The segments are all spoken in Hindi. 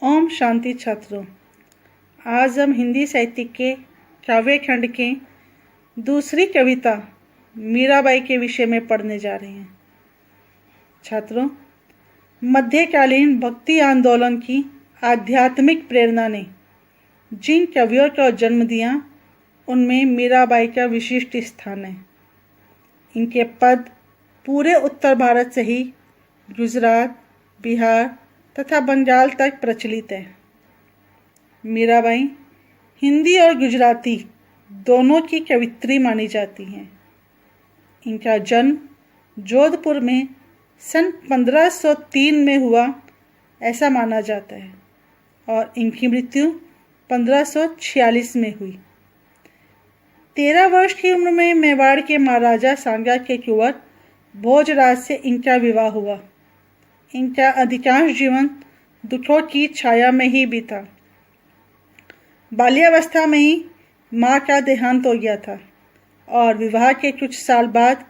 ओम शांति छात्रों, आज हम हिंदी साहित्य के काव्य खंड के दूसरी कविता मीराबाई के विषय में पढ़ने जा रहे हैं। छात्रों, मध्यकालीन भक्ति आंदोलन की आध्यात्मिक प्रेरणा ने जिन कवियों को जन्म दिया उनमें मीराबाई का विशिष्ट स्थान है। इनके पद पूरे उत्तर भारत से ही गुजरात, बिहार तथा बंगाल तक प्रचलित है। मीराबाई हिंदी और गुजराती दोनों की कवित्री मानी जाती हैं। इनका जन्म जोधपुर में सन 1503 में हुआ ऐसा माना जाता है और इनकी मृत्यु 1546 में हुई। 13 वर्ष की उम्र में मेवाड़ के महाराजा सांगा के कुंवर भोजराज से इनका विवाह हुआ। इनका अधिकांश जीवन दुखों की छाया में ही बीता। बाल्यावस्था में ही माँ का देहांत हो गया था और विवाह के कुछ साल बाद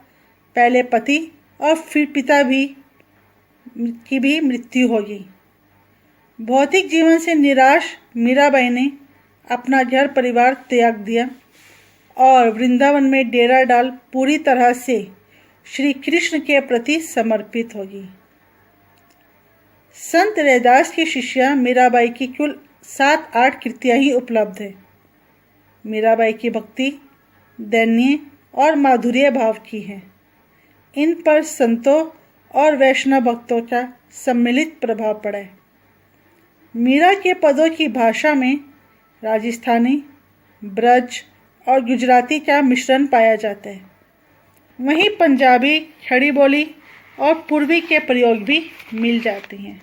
पहले पति और फिर पिता की भी मृत्यु हो गई। भौतिक जीवन से निराश मीराबाई ने अपना घर परिवार त्याग दिया और वृंदावन में डेरा डाल पूरी तरह से श्री कृष्ण के प्रति समर्पित हो गई। संत रैदास की शिष्या मीराबाई की कुल 7-8 कृतियाँ ही उपलब्ध है। मीराबाई की भक्ति दैन्य और माधुर्य भाव की है। इन पर संतों और वैष्णव भक्तों का सम्मिलित प्रभाव पड़ा है। मीरा के पदों की भाषा में राजस्थानी, ब्रज और गुजराती का मिश्रण पाया जाता है। वहीं पंजाबी, खड़ी बोली और पूर्वी के प्रयोग भी मिल जाते हैं।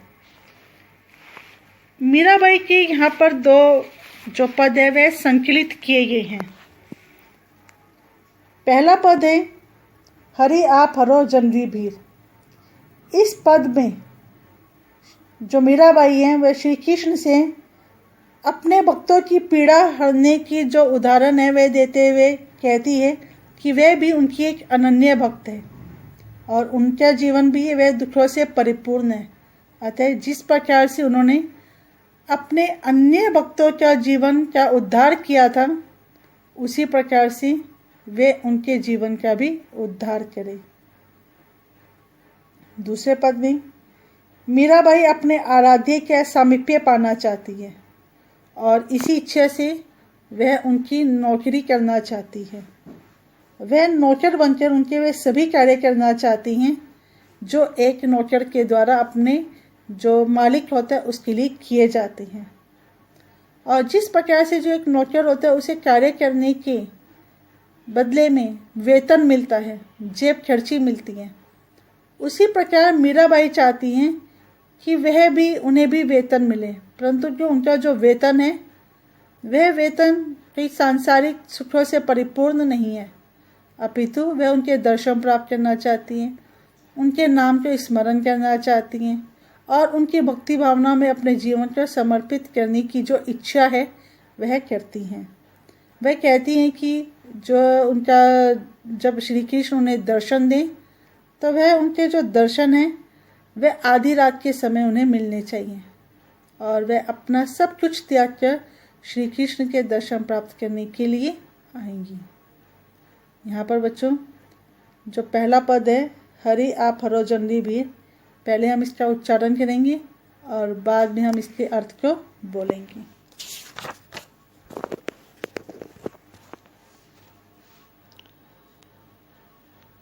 मीराबाई के यहाँ पर 2 जो पद है वह संकलित किए गए हैं। पहला पद है हरि आप हरो जनरी भीर। इस पद में जो मीराबाई हैं वह श्री कृष्ण से अपने भक्तों की पीड़ा हरने की जो उदाहरण है वह देते हुए कहती है कि वह भी उनकी एक अनन्य भक्त है और उनका जीवन भी वह दुखों से परिपूर्ण है। अतः जिस प्रकार से उन्होंने अपने अन्य भक्तों का जीवन का उद्धार किया था उसी प्रकार से वे उनके जीवन का भी उद्धार करें। दूसरे पद में मीराबाई अपने आराध्य का सामीप्य पाना चाहती है और इसी इच्छा से वह उनकी नौकरी करना चाहती है। वह नौकर बनकर उनके वे सभी कार्य करना चाहती हैं जो एक नौकर के द्वारा अपने जो मालिक होता है उसके लिए किए जाते हैं। और जिस प्रकार से जो एक नौकर होता है उसे कार्य करने के बदले में वेतन मिलता है, जेब खर्ची मिलती है, उसी प्रकार मीराबाई चाहती हैं कि उन्हें भी वेतन मिले, परंतु जो उनका जो वेतन है वह वेतन कई सांसारिक सुखों से परिपूर्ण नहीं है, अपितु वह उनके दर्शन प्राप्त करना चाहती हैं, उनके नाम को स्मरण करना चाहती हैं और उनकी भक्ति भावना में अपने जीवन को समर्पित करने की जो इच्छा है वह करती हैं। वह कहती हैं कि जो उनका जब श्री कृष्ण उन्हें दर्शन दें तो वह उनके जो दर्शन हैं वह आधी रात के समय उन्हें मिलने चाहिए और वह अपना सब कुछ त्याग कर श्री कृष्ण के दर्शन प्राप्त करने के लिए आएंगी। यहाँ पर बच्चों जो पहला पद है हरि आप हरो जनरी भीर, पहले हम इसका उच्चारण करेंगे और बाद में हम इसके अर्थ को बोलेंगे।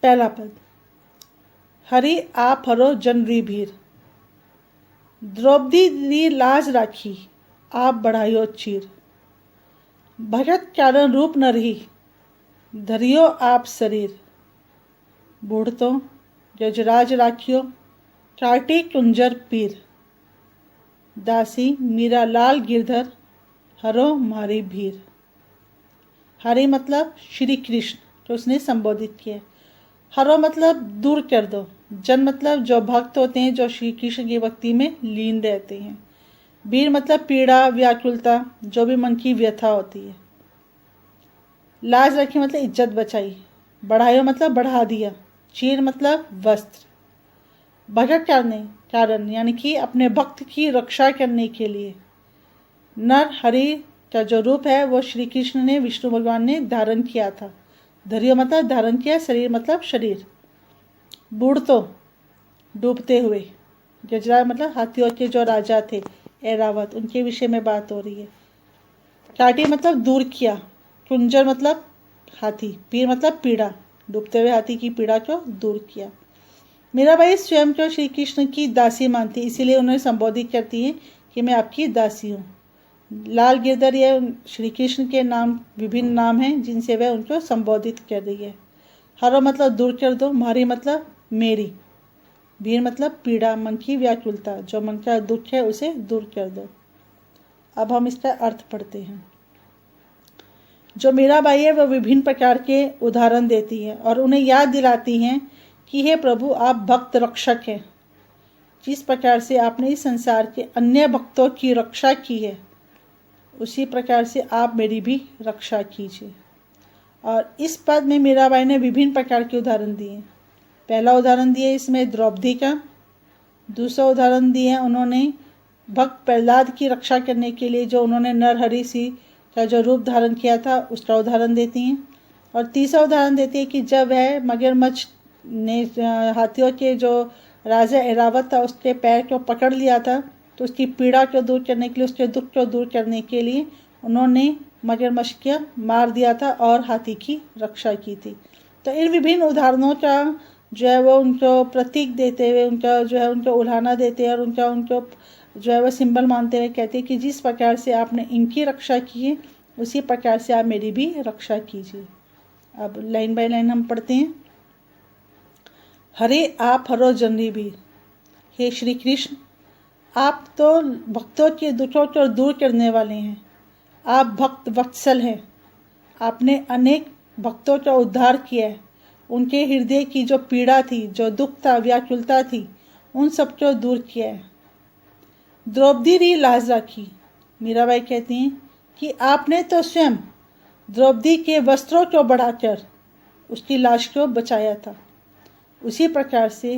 पहला पद हरि आप हरो जनरी भीर। द्रौपदी री लाज राखी आप बढ़ायो चीर। भगत कारण रूप न रही धरियो आप शरीर। बूढ़तो गजराज राखियो काटी कुंजर पीर। दासी मीरा लाल गिरधर हरो मारी भीर। हरि मतलब श्री कृष्ण तो उसने संबोधित किया। हरो मतलब दूर कर दो। जन मतलब जो भक्त होते हैं जो श्री कृष्ण की भक्ति में लीन रहते हैं। वीर मतलब पीड़ा, व्याकुलता, जो भी मन की व्यथा होती है। लाज रखी मतलब इज्जत बचाई। बढ़ायो मतलब बढ़ा दिया। चीर मतलब वस्त्र। भगत करने कारण यानी कि अपने भक्त की रक्षा करने के लिए नर हरि का जो रूप है वो श्री कृष्ण ने, विष्णु भगवान ने धारण किया था। धरियो मतलब धारण किया, शरीर मतलब शरीर। बूढ़तो डूबते हुए, गजराज मतलब हाथियों के जो राजा थे ऐरावत, उनके विषय में बात हो रही है। काटी मतलब दूर किया, कुंजर मतलब हाथी, पीर मतलब पीड़ा, डूबते हुए हाथी की पीड़ा को दूर किया। मीराबाई स्वयं को श्री कृष्ण की दासी मानती, इसीलिए उन्हें संबोधित करती है कि मैं आपकी दासी हूँ। लाल गिरधर ये श्री कृष्ण के नाम, विभिन्न नाम हैं जिनसे वह उनको संबोधित कर रही है। हरो मतलब दूर कर दो, मारी मतलब मेरी, भीड़ मतलब पीड़ा, मन की व्याकुलता, जो मन का दुख है उसे दूर कर दो। अब हम इसका अर्थ पढ़ते हैं। जो मीराबाई है वह विभिन्न प्रकार के उदाहरण देती है और उन्हें याद दिलाती हैं कि हे प्रभु, आप भक्त रक्षक हैं। जिस प्रकार से आपने इस संसार के अन्य भक्तों की रक्षा की है, उसी प्रकार से आप मेरी भी रक्षा कीजिए। और इस पद में मीराबाई ने विभिन्न प्रकार के उदाहरण दिए। पहला उदाहरण दिया इसमें द्रौपदी का, दूसरा उदाहरण दिए उन्होंने भक्त प्रहलाद की रक्षा करने के लिए जो उन्होंने नरहरि सी का जो रूप धारण किया था उसका उदाहरण देती हैं। और तीसरा उदाहरण देती है कि जब वह मगरमच्छ ने हाथियों के जो राजा ऐरावत था उसके पैर को पकड़ लिया था, तो उसकी पीड़ा को दूर करने के लिए, उसके दुख को दूर करने के लिए उन्होंने मगरमच्छ को मार दिया था और हाथी की रक्षा की थी। तो इन विभिन्न उदाहरणों का जो है वो उनको प्रतीक देते हुए, उनका जो है उनको उल्हाना देते हैं और उनको जो है वो सिंबल मानते हुए कहते हैं कि जिस प्रकार से आपने इनकी रक्षा की है उसी प्रकार से आप मेरी भी रक्षा कीजिए। अब लाइन बाय लाइन हम पढ़ते हैं। हरे आप हरो जनरी भी, हे श्री कृष्ण, आप तो भक्तों के दुखों को दूर करने वाले हैं। आप भक्त वत्सल हैं। आपने अनेक भक्तों का उद्धार किया है। उनके हृदय की जो पीड़ा थी, जो दुख था, व्याकुलता थी, उन सब को दूर किया है। द्रौपदी री लाज राखी, मीराबाई कहती हैं कि आपने तो स्वयं द्रौपदी के वस्त्रों को बढ़ाकर उसकी लाश को बचाया था। उसी प्रकार से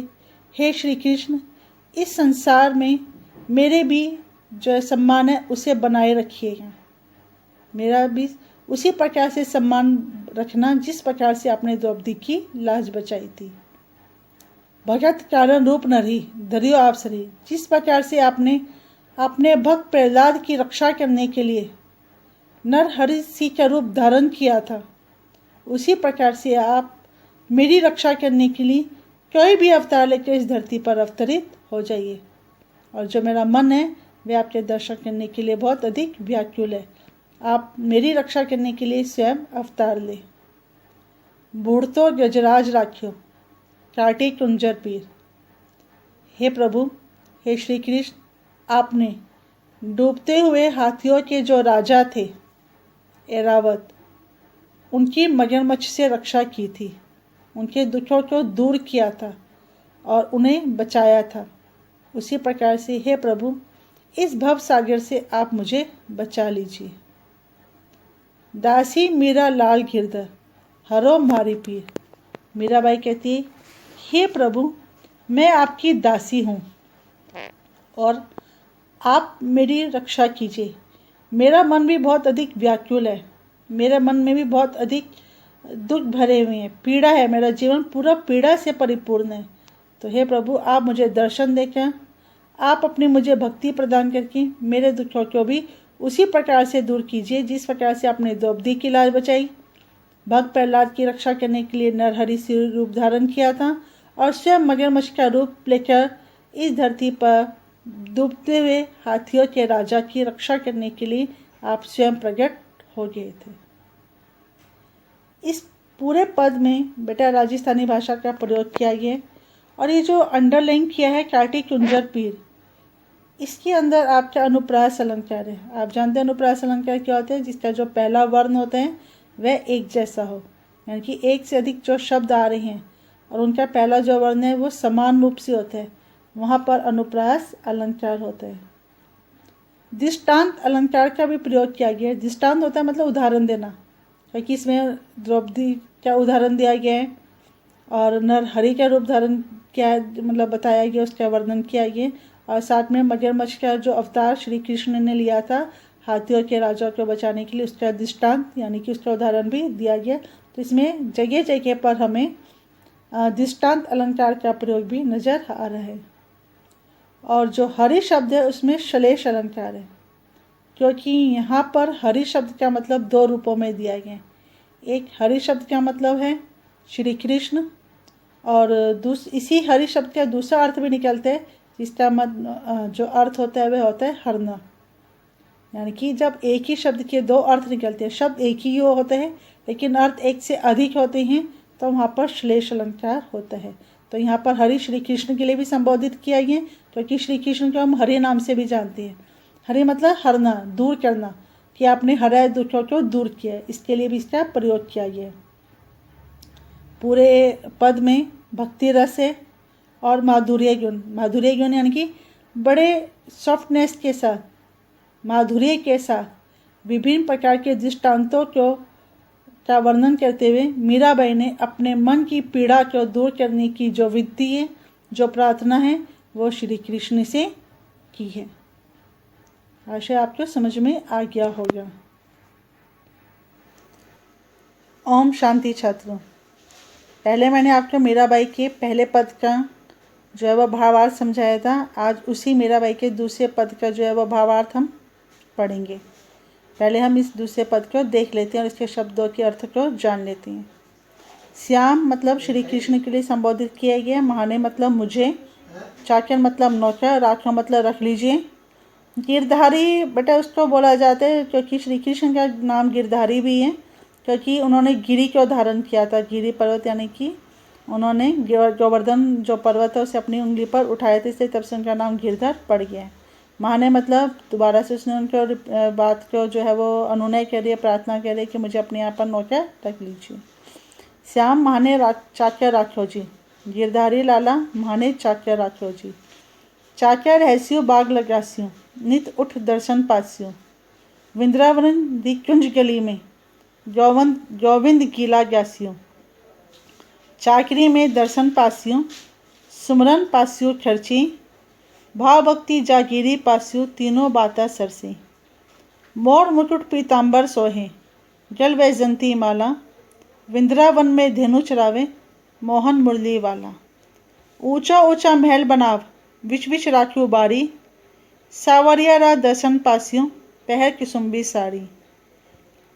हे श्री कृष्ण, इस संसार में मेरे भी जो सम्मान है उसे बनाए रखिएगा। मेरा भी उसी प्रकार से सम्मान रखना जिस प्रकार से आपने द्रौपदी की लाज बचाई थी। भगत कारण रूप नरी धरियो आप सरी, जिस प्रकार से आपने अपने भक्त प्रहलाद की रक्षा करने के लिए नरहरि सी का रूप धारण किया था, उसी प्रकार से आप मेरी रक्षा करने के लिए कोई भी अवतार लेकर इस धरती पर अवतरित हो जाइए। और जो मेरा मन है वह आपके दर्शन करने के लिए बहुत अधिक व्याकुल है। आप मेरी रक्षा करने के लिए स्वयं अवतार ले। बूढ़तो गजराज राख्यो, काटे कुंजर पीर, हे प्रभु, हे श्री कृष्ण, आपने डूबते हुए हाथियों के जो राजा थे ऐरावत, उनकी मगरमच्छ से रक्षा की थी, उनके दुखों को दूर किया था और उन्हें बचाया था। उसी प्रकार से हे प्रभु, इस भव सागर से आप मुझे बचा लीजिए। दासी मीरा लाल गिरधर, हरो मारी पीर, मीराबाई कहती है, हे प्रभु, मैं आपकी दासी हूँ और आप मेरी रक्षा कीजिए। मेरा मन भी बहुत अधिक व्याकुल है, मेरे मन में भी बहुत अधिक दुख भरे हुए हैं, पीड़ा है, मेरा जीवन पूरा पीड़ा से परिपूर्ण है। तो हे प्रभु, आप मुझे दर्शन देकर, आप अपनी मुझे भक्ति प्रदान करके मेरे दुखों को भी उसी प्रकार से दूर कीजिए जिस प्रकार से आपने द्रौपदी की लाज बचाई, भक्त प्रहलाद की रक्षा करने के लिए नरहरि से रूप धारण किया था और स्वयं मगरमच्छ का रूप लेकर इस धरती पर डूबते हुए हाथियों के राजा की रक्षा करने के लिए आप स्वयं प्रकट हो गए थे। इस पूरे पद में बेटा राजस्थानी भाषा का प्रयोग किया गया और ये जो अंडरलाइन किया है काटी कुंजर पीर, इसके अंदर आपका अनुप्रास अलंकार है। आप जानते हैं अनुप्रास अलंकार क्या होते हैं? जिसका जो पहला वर्ण होता है वह एक जैसा हो, यानी कि एक से अधिक जो शब्द आ रहे हैं और उनका पहला जो वर्ण है वो समान रूप से होता है, वहाँ पर अनुप्रास अलंकार होता है। दृष्टांत अलंकार का भी प्रयोग किया गया है। दृष्टांत होता है मतलब उदाहरण देना, क्योंकि इसमें द्रौपदी का उदाहरण दिया गया है और नर हरि का रूप धारण किया, मतलब बताया गया, उसका वर्णन किया गया। और साथ में मगरमच्छ का जो अवतार श्री कृष्ण ने लिया था हाथियों के राजा को बचाने के लिए, उसका दृष्टांत यानी कि उसका उदाहरण भी दिया गया। तो इसमें जगह जगह पर हमें दृष्टांत अलंकार का प्रयोग भी नजर आ रहा है। और जो हरि शब्द है उसमें श्लेष अलंकार है, क्योंकि यहाँ पर हरि शब्द का मतलब दो रूपों में दिया गया है। एक हरि शब्द का मतलब है श्री कृष्ण, और इसी हरि शब्द का दूसरा अर्थ भी निकलता है, जिसका जो अर्थ होता है वह होता है हरना। यानी कि जब एक ही शब्द के दो अर्थ निकलते हैं, शब्द एक ही होते हैं लेकिन अर्थ एक से अधिक होते हैं, तो वहाँ पर श्लेष अलंकार होता है। तो यहाँ पर हरि श्री कृष्ण के लिए भी संबोधित किया गया, क्योंकि श्री कृष्ण को हम हरि नाम से भी जानते हैं। हरि मतलब हरना, दूर करना, कि आपने हराए दुखों को दूर किया, इसके लिए भी इसका प्रयोग किया गया। पूरे पद में भक्ति रस है और माधुर्य गुण यानी कि बड़े सॉफ्टनेस के साथ, माधुर्य के साथ विभिन्न प्रकार के दृष्टांतों का वर्णन करते हुए मीराबाई ने अपने मन की पीड़ा को दूर करने की जो विधि है, जो प्रार्थना है, वो श्री कृष्ण से की है। आशा आपको समझ में आ गया होगा। ओम शांति छात्रों, पहले मैंने आपको मीराबाई के पहले पद का जो है वह भावार्थ समझाया था। आज उसी मीराबाई के दूसरे पद का जो है वह भावार्थ हम पढ़ेंगे। पहले हम इस दूसरे पद को देख लेते हैं और इसके शब्दों के अर्थ को जान लेते हैं। श्याम मतलब श्री कृष्ण के लिए संबोधित किया गया। महाने मतलब मुझे, चाकर मतलब नौकर, राखो मतलब रख लीजिए। गिरधारी बेटा उसको बोला जाता है क्योंकि श्री कृष्ण का नाम गिरधारी भी है, क्योंकि उन्होंने गिरी को धारण किया था। गिरी पर्वत यानी कि उन्होंने गोवर्धन जो पर्वत है उसे अपनी उंगली पर उठाए थे, इसलिए तब से उनका नाम गिरधर पड़ गया है। महाने मतलब दोबारा से उसने उनके बात को जो है वो अनुनय कर रही है, प्रार्थना कर रही है कि मुझे अपने यहाँ पर नौकर रख लीजिए। श्याम महाने चाकर राख्यो जी, गिरधारी लाला महाने चाकर राख्यो जी। चाकर रहस्यु बाग लगास्यू, नित उठ दर्शन पास्यू। वृंदावन दी कुंज गली में गोविंद गीला ग्यास्यू। चाकरी में दर्शन पास्यू, सुमरन पास्यू खर्ची। भाव भक्ति जागीरी पास्यू, तीनों बाता सरसी। मोर मुकुट पीताम्बर सोहे, जल वैजंती माला। वृंदावन में धेनु चरावे, मोहन मुरली वाला। ऊंचा ऊंचा महल बनाव, विच विच राख्यू बारी। सावरिया रा दर्शन पास्यू, पहर किसुम्बी साड़ी।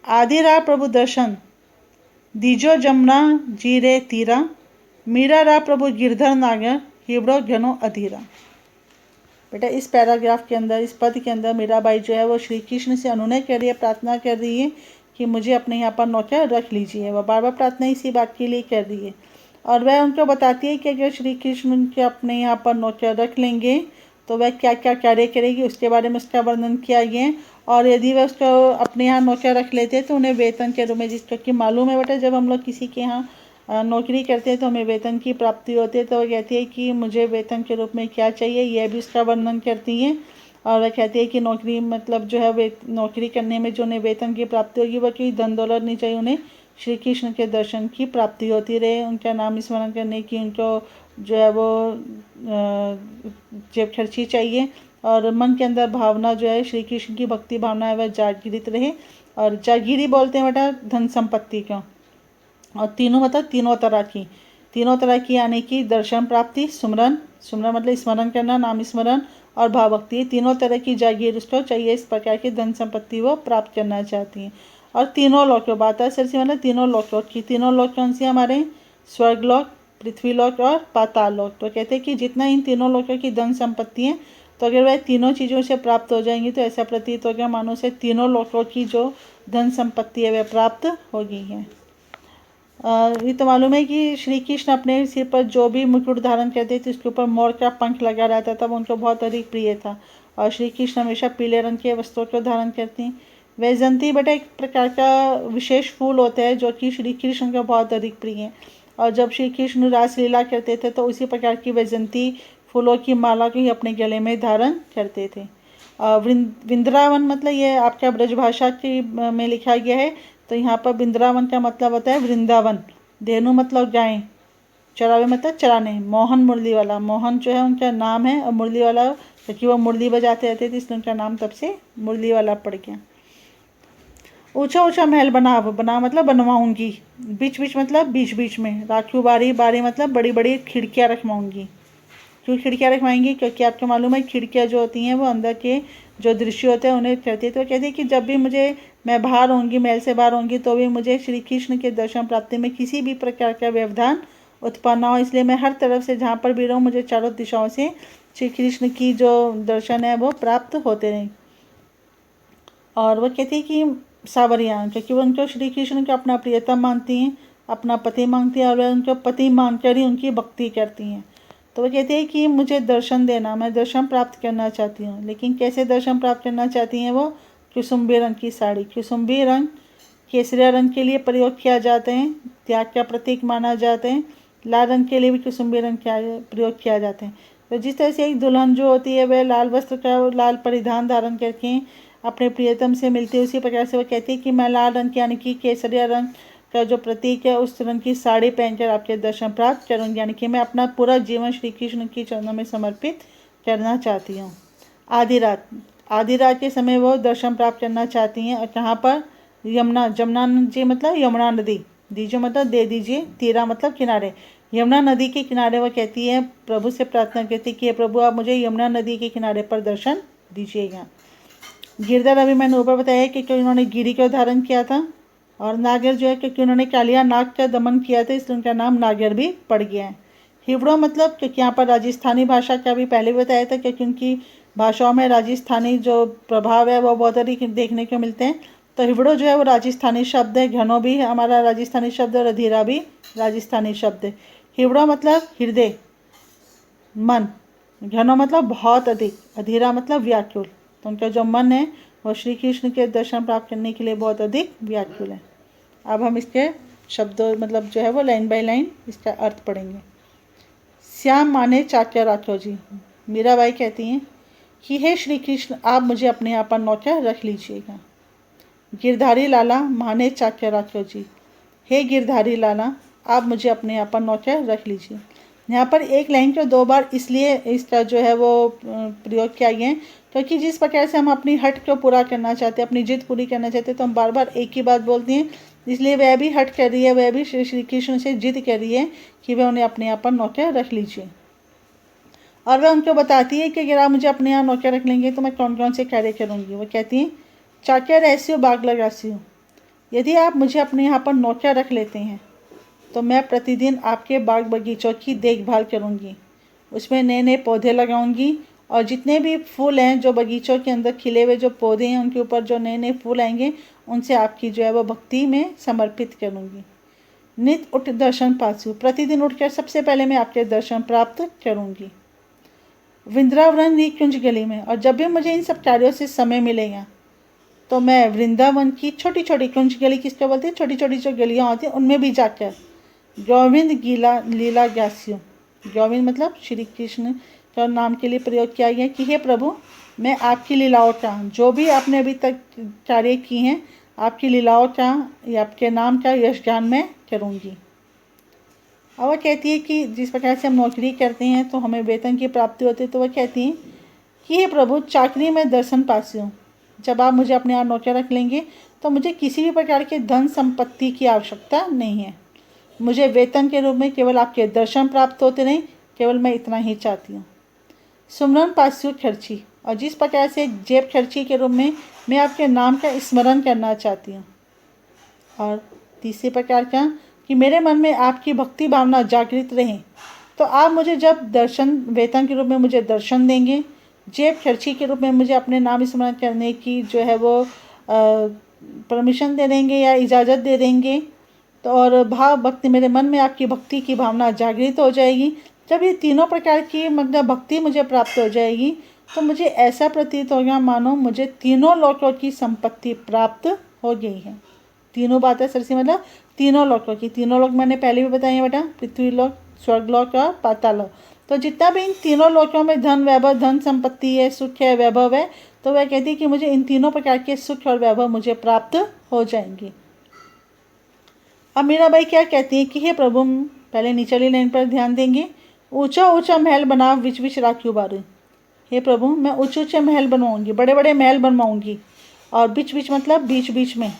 आदि रा प्रभु दर्शन, दीजो जमुना जीरे तीरा। मीरा रा प्रभु गिरधर नागर, हिबड़ो घनो अधीरा। बेटा इस पैराग्राफ के अंदर, इस पद के अंदर मीराबाई जो है वो श्री कृष्ण से अनुनय कर रही है, प्रार्थना कर रही है कि मुझे अपने यहाँ पर नौकर रख लीजिए। वह बार बार प्रार्थना इसी बात के लिए कर रही है, और वह उनको बताती है कि अगर श्री कृष्ण के अपने यहाँ पर नौकर रख लेंगे तो वह क्या क्या कार्य करेगी, उसके बारे में उसका वर्णन किया गया है। और यदि वह उसको अपने यहाँ नौकर रख लेते हैं तो उन्हें वेतन के रूप में, जिसका कि मालूम है बेटा जब हम लोग किसी के यहाँ नौकरी करते हैं तो हमें वेतन की प्राप्ति होती है, तो वह कहती है कि मुझे वेतन के रूप में क्या चाहिए, यह भी उसका वर्णन करती है। और वह कहती है कि नौकरी मतलब जो है नौकरी करने में जो उन्हें वेतन की प्राप्ति होगी वह कोई धन दौलत नहीं चाहिए, उन्हें श्री कृष्ण के दर्शन की प्राप्ति होती रहे, उनका नाम स्मरण करने की उनको जो है वो जेब खर्ची चाहिए, और मन के अंदर भावना जो है श्री कृष्ण की भक्ति भावना है वह जागृत रहे। और जागीरी बोलते हैं बेटा धन संपत्ति को। और तीनों मतलब तीनों तरह की यानी कि दर्शन प्राप्ति, सुमरन मतलब स्मरण करना, नाम स्मरण, और भाव भक्ति, तीनों तरह की जागीर उसको चाहिए। इस प्रकार की धन संपत्ति वो प्राप्त करना चाहती हैं। और तीनों लोकों, बात है सरसी मतलब तीनों लोकों की। तीनों लोक कौन सी हमारे? स्वर्गलोक, पृथ्वीलोक और पाताल लोक। तो कहते हैं कि जितना इन तीनों लोकों की धन संपत्ति है, तो अगर वह तीनों चीज़ों से प्राप्त हो जाएंगी तो ऐसा प्रतीत होगा मानो से तीनों लोकों की जो धन संपत्ति है वह प्राप्त हो गई है। ये तो मालूम है कि श्री कृष्ण अपने सिर पर जो भी मुकुट धारण करते थे उसके ऊपर मोर का पंख लगा रहता था, वो उनको बहुत अधिक प्रिय था। और श्री कृष्ण हमेशा पीले रंग के वस्त्रों को धारण करते हैं। वैजंती बेटा एक प्रकार का विशेष फूल होता है जो कि श्री कृष्ण को बहुत अधिक प्रिय है। और जब श्री कृष्ण रासलीला करते थे तो उसी प्रकार की वैजंती फूलों की माला को ही अपने गले में धारण करते थे। वृंदावन मतलब ये आपका ब्रजभाषा की में लिखा गया है, तो यहाँ पर वृंदावन का मतलब होता है वृंदावन। धेनु मतलब गाय, चौरावे मतलब चराने। मोहन मुरली वाला, मोहन जो है उनका नाम है, और मुरली वाला क्योंकि वो मुरली बजाते रहते थे इसलिए उनका नाम तब से मुरली वाला पड़ गया। ऊंचा ऊंचा महल बना मतलब बनवाऊंगी। बीच बीच मतलब बीच बीच में। राखी बारी बारी मतलब बड़ी बड़ी खिड़कियाँ रखवाऊंगी। क्यों खिड़कियाँ रखवाएंगी? क्योंकि आपको मालूम है खिड़कियाँ जो होती हैं वो अंदर के जो दृश्य होते हैं उन्हें कहती है। तो कहती है कि जब भी मैं बाहर होंगी, महल से बाहर होंगी, तो भी मुझे श्री कृष्ण के दर्शन प्राप्ति में किसी भी प्रकार का व्यवधान उत्पन्न हो। इसलिए मैं हर तरफ से जहाँ पर भी रहूँ मुझे चारों दिशाओं से श्री कृष्ण की जो दर्शन है वो प्राप्त होते रहें। और वो कहती है कि सावरियाँ, क्योंकि वो उनको श्री कृष्ण को अपना प्रियतम मानती हैं, अपना पति मांगती हैं, और वह उनको पति मानकर ही उनकी भक्ति करती हैं। तो वो कहती है कि मुझे दर्शन देना, मैं दर्शन प्राप्त करना चाहती हूँ। लेकिन कैसे दर्शन प्राप्त करना चाहती हैं वो? कुसुम्बी रंग की साड़ी। कुसुम्बी रंग केसरिया रंग के लिए प्रयोग किया जाते हैं, त्याग का प्रतीक माना जाते हैं। लाल रंग के लिए भी कुसुम्बी रंग का प्रयोग किया जाते हैं। तो जिस तरह से एक दुल्हन जो होती है वह लाल वस्त्र का लाल परिधान धारण करके अपने प्रियतम से मिलती है, उसी प्रकार से वो कहती है कि मैं लाल रंग की यानी कि केसरिया रंग का जो प्रतीक है उस रंग की साड़ी पहनकर आपके दर्शन प्राप्त करूँगी। यानी कि मैं अपना पूरा जीवन श्री कृष्ण की चरणों में समर्पित करना चाहती हूँ। आधी रात के समय वो दर्शन प्राप्त करना चाहती हैं। और कहाँ पर? जमुना जी मतलब यमुना नदी, दीजिए मतलब दे दीजिए, तीरा मतलब किनारे। यमुना नदी के किनारे वो कहती है, प्रभु से प्रार्थना करती कि प्रभु आप मुझे यमुना नदी के किनारे पर दर्शन दीजिएगा। गिरधर अभी मैंने ऊपर बताया कि क्योंकि उन्होंने गिरी को धारण किया था, और नागर जो है क्योंकि उन्होंने कालिया नाग का दमन किया था इसलिए उनका नाम नागर भी पड़ गया है। हिवड़ो मतलब क्योंकि यहाँ पर राजस्थानी भाषा का भी पहले भी बताया था, क्योंकि उनकी भाषाओं में राजस्थानी जो प्रभाव है वो बहुत अधिक देखने को मिलते हैं। तो हिवड़ो जो है वो राजस्थानी शब्द है, घनो भी हमारा राजस्थानी शब्द है, और अधीरा भी राजस्थानी शब्द है। हिवड़ो मतलब हृदय, मन। घनो मतलब बहुत अधिक, अधीरा मतलब व्याकुल। तो उनका जो मन है वो श्री कृष्ण के दर्शन प्राप्त करने के लिए बहुत अधिक व्याकुल है। अब हम इसके शब्दों मतलब जो है वो लाइन बाय लाइन इसका अर्थ पढ़ेंगे। श्याम माने चाक्या राखो जी। मीराबाई कहती हैं कि हे श्री कृष्ण आप मुझे अपने यहाँ पर नौकर रख लीजिएगा। गिरधारी लाला माने चाक्या राखो जी। हे गिरधारी लाला आप मुझे अपने यहाँ पर नौकर रख लीजिए। यहाँ पर एक लाइन को दो बार इसलिए इसका जो है वो प्रयोग किया गया है क्योंकि जिस प्रकार से हम अपनी हट को पूरा करना चाहते हैं, अपनी जिद पूरी करना चाहते हैं, तो हम बार बार एक ही बात बोलते हैं। इसलिए वह भी हट कर रही है, वह भी श्री कृष्ण से जिद कर रही है कि वह उन्हें अपने यहाँ पर नौकर रख लीजिए। और वह उनको बताती है कि अगर आप मुझे अपने यहाँ नौकर रख लेंगे तो मैं कौन कौन से कार्य करूँगी। वो कहती हैं चाक्या रहसी हो बाग लगासी हो। यदि आप मुझे अपने यहाँ पर नौकर रख लेते हैं तो मैं प्रतिदिन आपके बाग बगीचों की देखभाल करूँगी, उसमें नए नए पौधे लगाऊंगी, और जितने भी फूल हैं जो बगीचों के अंदर खिले हुए जो पौधे हैं उनके ऊपर जो नए नए फूल आएंगे उनसे आपकी जो है वो भक्ति में समर्पित करूँगी। नित उठ दर्शन पासु, प्रतिदिन उठकर सबसे पहले मैं आपके दर्शन प्राप्त करूँगी। वृंदावन निकुंज गली में, और जब भी मुझे इन सब कार्यों से समय मिलेगा तो मैं वृंदावन की छोटी छोटी कुंज गली किसको बोलते हैं, छोटी छोटी जो गलियाँ होती हैं उनमें भी जाकर गोविंद लीला ज्ञास्यु। गोविंद मतलब श्री कृष्ण का नाम के लिए प्रयोग किया गया कि हे प्रभु मैं आपकी लीलाओं का जो भी आपने अभी तक कार्य की हैं आपकी लीलाओं का या आपके नाम का यश गान मैं करूँगी। और वह कहती है कि जिस प्रकार से हम नौकरी करते हैं तो हमें वेतन की प्राप्ति होती है, तो वह कहती हैं कि हे प्रभु चाकरी में दर्शन पासी हूँ। जब आप मुझे अपने यहाँ नौकर रख लेंगे तो मुझे किसी भी प्रकार के धन संपत्ति की आवश्यकता नहीं है, मुझे वेतन के रूप में केवल आपके दर्शन प्राप्त होते नहीं, केवल मैं इतना ही चाहती हूँ। सुमरन पास्यु खर्ची, और जिस प्रकार से जेब खर्ची के रूप में मैं आपके नाम का स्मरण करना चाहती हूँ। और तीसरे प्रकार का कि मेरे मन में आपकी भक्ति भावना जागृत रहे, तो आप मुझे जब दर्शन वेतन के रूप में मुझे दर्शन देंगे, जेब खर्ची के रूप में मुझे अपने नाम स्मरण करने की जो है वो परमिशन दे देंगे या इजाज़त दे देंगे, तो और भाव भक्ति मेरे मन में आपकी भक्ति की भावना जागृत हो जाएगी। जब ये तीनों प्रकार की मतलब भक्ति मुझे प्राप्त हो जाएगी तो मुझे ऐसा प्रतीत होगा मानो मुझे तीनों लोकों की संपत्ति प्राप्त हो गई है। तीनों बातें सरसी मतलब तीनों लोकों की, तीनों लोक मैंने पहले भी बताई है बेटा, पृथ्वी लोक, स्वर्ग लोक और पाताल लोक। तो जितना भी इन तीनों लोकों में धन वैभव, धन संपत्ति है, सुख है, वैभव है, तो वह कहती है कि मुझे इन तीनों प्रकार के सुख और वैभव मुझे प्राप्त हो जाएंगे। अब मीराबाई क्या कहती है कि हे प्रभु पहले निचली लाइन पर ध्यान देंगे। ऊंचा ऊंचा महल बना विच विच राखी उबारू। हे प्रभु, मैं ऊंचे ऊंचे महल बनवाऊंगी, बड़े बड़े महल बनवाऊंगी, और बीच बीच मतलब बीच बीच में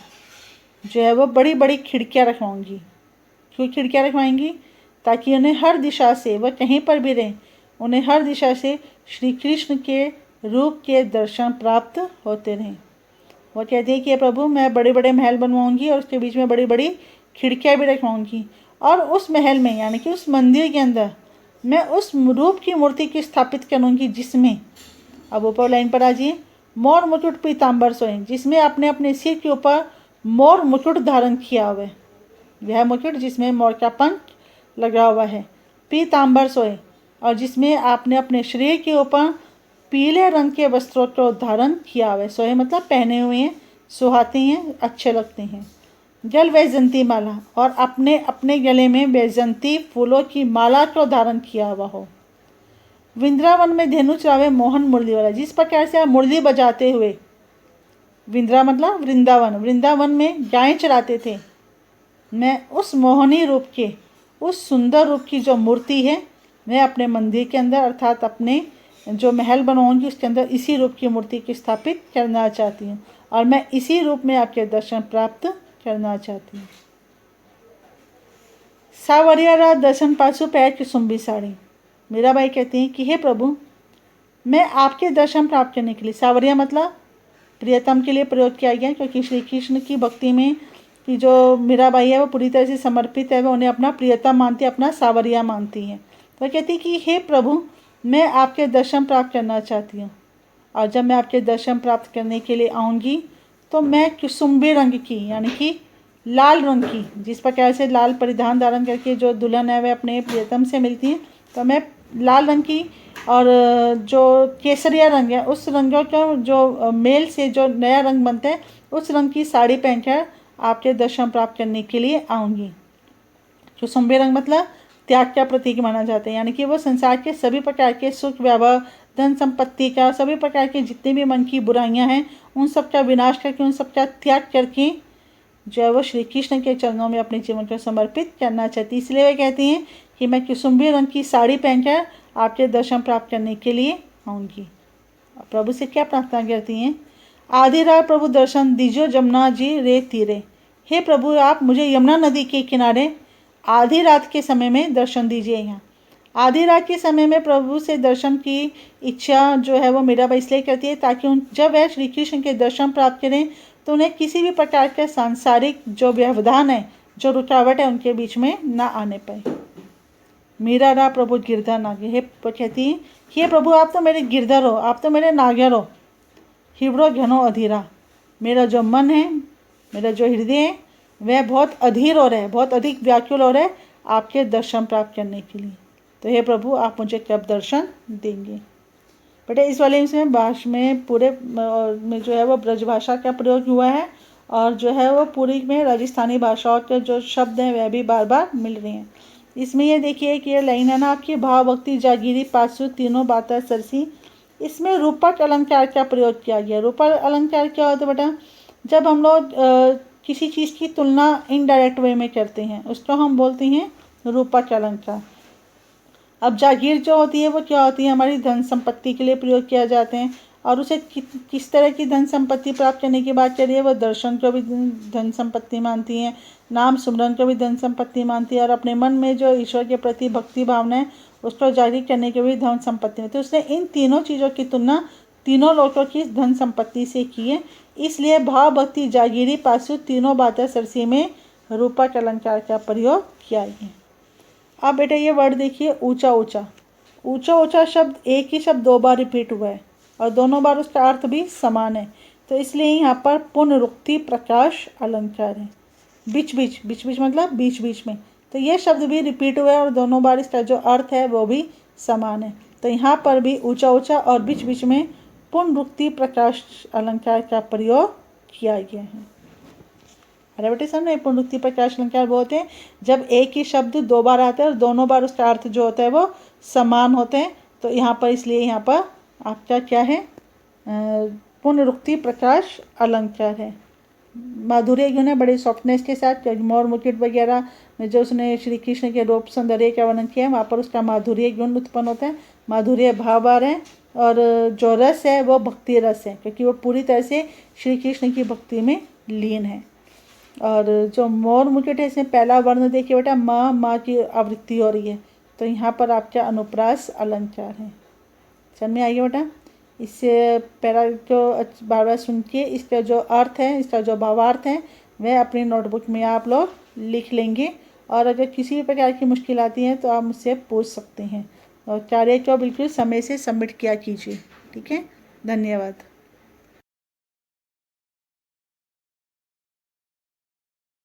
जो है वो बड़ी बड़ी खिड़कियाँ रखवाऊंगी। क्यों खिड़कियाँ रखवाएंगी? ताकि उन्हें हर दिशा से, वह कहीं पर भी रहें, उन्हें हर दिशा से श्री कृष्ण के रूप के दर्शन प्राप्त होते रहें। वो कहते हैं कि प्रभु, मैं बड़े बड़े महल बनवाऊंगी और उसके बीच में बड़ी बड़ी खिड़कियाँ भी रखवाऊंगी, और उस महल में यानी कि उस मंदिर के अंदर मैं उस रूप की मूर्ति की स्थापित करूंगी जिसमें, अब ऊपर लाइन पर आ जाइए, मोर मुकुट पीताम्बर सोए, जिसमें आपने अपने सिर के ऊपर मोर मुकुट धारण किया हुआ है। यह मुकुट जिसमें मोर का पंख लगा हुआ है, पीताम्बर सोए, और जिसमें आपने अपने शरीर के ऊपर पीले रंग के वस्त्रों को धारण किया हुआ है। सोए मतलब पहने हुए हैं, सुहाते हैं, अच्छे लगते हैं। गल वैजंती माला, और अपने अपने गले में वैजंती फूलों की माला को धारण किया हुआ हो। वृंदावन में धेनु चरावे मोहन मुरली वाला, जिस प्रकार से आप मुरली बजाते हुए, वृंदा मतलब वृंदावन, वृंदावन में गायें चराते थे, मैं उस मोहनी रूप के, उस सुंदर रूप की जो मूर्ति है, मैं अपने मंदिर के अंदर अर्थात अपने जो महल बनवाऊंगी उसके अंदर इसी रूप की मूर्ति की स्थापित करना चाहती हूँ, और मैं इसी रूप में आपके दर्शन प्राप्त करना चाहती हूँ। सावरिया दर्शन पासु पैर की सुंबी साड़ी। मीराबाई कहती हैं कि हे प्रभु, मैं आपके दर्शन प्राप्त करने के लिए, सावरिया मतलब प्रियतम के लिए प्रयोग किया गया, क्योंकि श्री कृष्ण की भक्ति में कि जो मीराबाई है वो पूरी तरह से समर्पित है, वो उन्हें अपना प्रियतम मानती है, अपना सावरिया मानती हैं। वह कहती है कि हे प्रभु, मैं आपके दर्शन प्राप्त करना चाहती हूँ, और जब मैं आपके दर्शन प्राप्त करने के लिए आऊँगी तो मैं कुसुम्बी रंग की यानी कि लाल रंग की, जिस प्रकार से लाल परिधान धारण करके जो दुल्हन है वह अपने प्रियतम से मिलती है, तो मैं लाल रंग की, और जो केसरिया रंग है उस रंगों का जो मेल से जो नया रंग बनता है उस रंग की साड़ी पहनकर आपके दर्शन प्राप्त करने के लिए आऊँगी। कुसुम्बी रंग मतलब त्याग का प्रतीक माना जाता है, यानी कि वो संसार के सभी प्रकार के सुख वैभव, धन संपत्ति का, सभी प्रकार के जितने भी मन की बुराइयां हैं उन सब का विनाश करके, उन सब का त्याग करके जो है वो श्री कृष्ण के चरणों में अपने जीवन को समर्पित करना चाहती है। इसलिए वे कहती हैं कि मैं कुसुम्बी रंग की साड़ी पहनकर आपके दर्शन प्राप्त करने के लिए आऊँगी। प्रभु से क्या प्रार्थना करती हैं? आधी रात प्रभु दर्शन दीजिए जमुना जी रे तीरे। हे प्रभु, आप मुझे यमुना नदी के किनारे आधी रात के समय में दर्शन दीजिए। यहाँ आधी रात के समय में प्रभु से दर्शन की इच्छा जो है वो मीराबाई इसलिए करती है ताकि जब वह श्री कृष्ण के दर्शन प्राप्त करें तो उन्हें किसी भी प्रकार के सांसारिक जो व्यवधान है, जो रुकावट है, उनके बीच में ना आने पाए। मीरा रा प्रभु गिरधर नागे। हे कहती है, हे प्रभु, आप तो मेरे गिरधर हो, आप तो मेरे नागर हो। हिवड़ो घनो अधीरा, मेरा जो मन है, मेरा जो हृदय है वह बहुत अधीर हो रहा है, बहुत अधिक व्याकुल हो रहा है आपके दर्शन प्राप्त करने के लिए। तो हे प्रभु, आप मुझे कब दर्शन देंगे? बेटा इस वाले में भाषा में पूरे में जो है वो ब्रज भाषा का प्रयोग हुआ है, और जो है वो पूरी में राजस्थानी भाषाओं के जो शब्द हैं वह भी बार बार मिल रहे हैं। इसमें ये देखिए कि ये लाइन है ना आपकी, भाव भक्ति जागीरी पासु तीनों बातें सरसी। इसमें रूपक अलंकार का प्रयोग किया गया। रूपक अलंकार क्या होता है बेटा? जब हम लोग किसी चीज़ की तुलना इनडायरेक्ट वे में करते हैं उसको हम बोलते हैं रूपक अलंकार। अब जागीर जो होती है वो क्या होती है? हमारी धन संपत्ति के लिए प्रयोग किया जाते हैं, और उसे किस तरह की धन संपत्ति प्राप्त करने की बात करिए, वो दर्शन को भी धन संपत्ति मानती हैं, नाम सुमरन को भी धन संपत्ति मानती है, और अपने मन में जो ईश्वर के प्रति भक्ति भावना है उसको जारी करने के भी धन संपत्ति होती है। उसने इन तीनों चीज़ों की तुलना तीनों लोगों की धन संपत्ति से की है, इसलिए भाव भक्ति जागीरी पासु तीनों बातें सरसी में रूपक अलंकार का प्रयोग किया है। अब बेटा ये वर्ड देखिए, ऊंचा ऊंचा। ऊंचा ऊंचा शब्द एक ही शब्द 2 बार रिपीट हुआ है और दोनों बार उसका अर्थ भी समान है, तो इसलिए यहाँ पर पुनरुक्ति प्रकाश अलंकार है। बीच बीच, बीच बीच मतलब बीच बीच में, तो ये शब्द भी रिपीट हुआ है और दोनों बार इसका जो अर्थ है वो भी समान है। तो यहाँ पर भी ऊंचा ऊंचा और बीच बीच में पुनरुक्ति प्रकाश अलंकार का प्रयोग किया गया है। अरे बेटे सामने पुनरुक्ति प्रकाश अलंकार वो होते हैं जब एक ही शब्द 2 बार आता है और दोनों बार उसका अर्थ जो होता है वो समान होते हैं, तो यहाँ पर इसलिए यहाँ पर आपका क्या है? पुनरुक्ति प्रकाश अलंकार है। माधुर्य गुण है, बड़े सॉफ्टनेस के साथ। मोर मुकुट वगैरह में जो उसने श्री कृष्ण के रूप सौंदर्य का वर्णन किया है, वहाँ पर उसका माधुर्य गुण उत्पन्न होता है, माधुर्य भाव आ रहे हैं। और जो रस है वो भक्ति रस है, क्योंकि वो पूरी तरह से श्री कृष्ण की भक्ति में लीन है। और जो मोर मुकुट है, इसमें पहला वर्ण देखिए बेटा, माँ की आवृत्ति हो रही है, तो यहाँ पर आपका अनुप्रास अलंकार है। समझ में आइए बेटा। इससे पहला जो बार बार सुनिए, इसका जो अर्थ है, इसका जो भावार्थ है, वह अपनी नोटबुक में आप लोग लिख लेंगे। और अगर किसी भी प्रकार की मुश्किल आती है तो आप मुझसे पूछ सकते हैं। और कार्य को बिल्कुल समय से सबमिट किया कीजिए। ठीक है, धन्यवाद।